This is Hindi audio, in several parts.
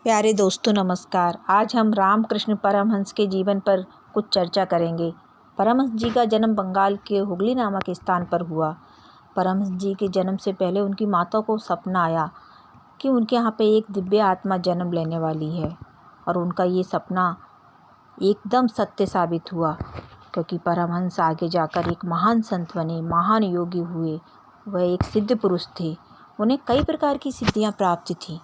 प्यारे दोस्तों नमस्कार। आज हम रामकृष्ण परमहंस के जीवन पर कुछ चर्चा करेंगे। परमहंस जी का जन्म बंगाल के हुगली नामक स्थान पर हुआ। परमहंस जी के जन्म से पहले उनकी माता को सपना आया कि उनके यहाँ पे एक दिव्य आत्मा जन्म लेने वाली है, और उनका ये सपना एकदम सत्य साबित हुआ, क्योंकि परमहंस आगे जाकर एक महान संत बने, महान योगी हुए। वह एक सिद्ध पुरुष थे। उन्हें कई प्रकार की सिद्धियाँ प्राप्त थीं।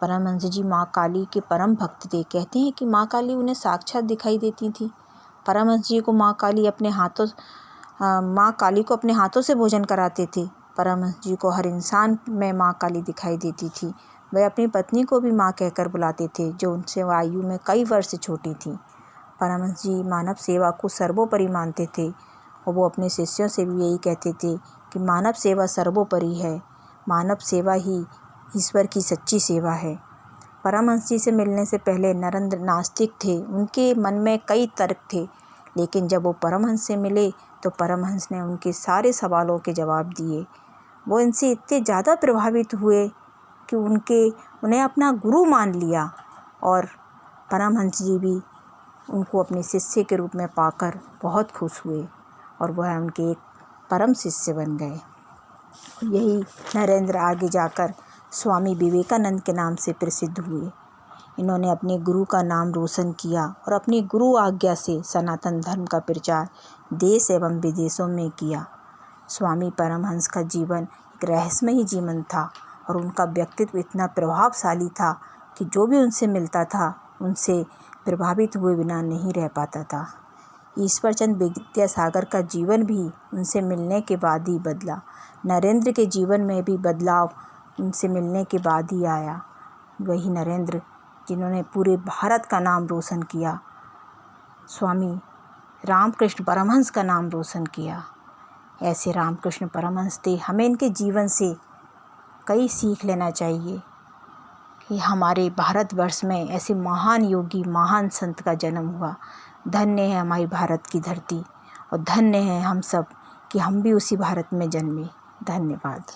परमहंस जी माँ काली के परम भक्त थे। कहते हैं कि माँ काली उन्हें साक्षात दिखाई देती थी। परमहंस जी को माँ काली को अपने हाथों से भोजन कराते थे। परमहंस जी को हर इंसान में माँ काली दिखाई देती थी। वे अपनी पत्नी को भी माँ कहकर बुलाते थे, जो उनसे आयु में कई वर्ष छोटी थी। परमहंस जी मानव सेवा को सर्वोपरि मानते थे, और वो अपने शिष्यों से भी यही कहते थे कि मानव सेवा सर्वोपरि है। मानव सेवा ही ईश्वर की सच्ची सेवा है। परमहंस जी से मिलने से पहले नरेंद्र नास्तिक थे। उनके मन में कई तर्क थे, लेकिन जब वो परमहंस से मिले तो परमहंस ने उनके सारे सवालों के जवाब दिए। वो इनसे इतने ज़्यादा प्रभावित हुए कि उन्हें अपना गुरु मान लिया, और परमहंस जी भी उनको अपने शिष्य के रूप में पाकर बहुत खुश हुए, और वह उनके एक परम शिष्य बन गए। यही नरेंद्र आगे जाकर स्वामी विवेकानंद के नाम से प्रसिद्ध हुए। इन्होंने अपने गुरु का नाम रोशन किया और अपनी गुरु आज्ञा से सनातन धर्म का प्रचार देश एवं विदेशों में किया। स्वामी परमहंस का जीवन एक रहस्यमयी जीवन था, और उनका व्यक्तित्व इतना प्रभावशाली था कि जो भी उनसे मिलता था उनसे प्रभावित हुए बिना नहीं रह पाता था। ईश्वरचंद विद्यासागर का जीवन भी उनसे मिलने के बाद ही बदला। नरेंद्र के जीवन में भी बदलाव उनसे मिलने के बाद ही आया। वही नरेंद्र जिन्होंने पूरे भारत का नाम रोशन किया, स्वामी रामकृष्ण परमहंस का नाम रोशन किया। ऐसे रामकृष्ण परमहंस थे। हमें इनके जीवन से कई सीख लेना चाहिए कि हमारे भारतवर्ष में ऐसे महान योगी, महान संत का जन्म हुआ। धन्य है हमारी भारत की धरती, और धन्य है हम सब कि हम भी उसी भारत में जन्मे। धन्यवाद।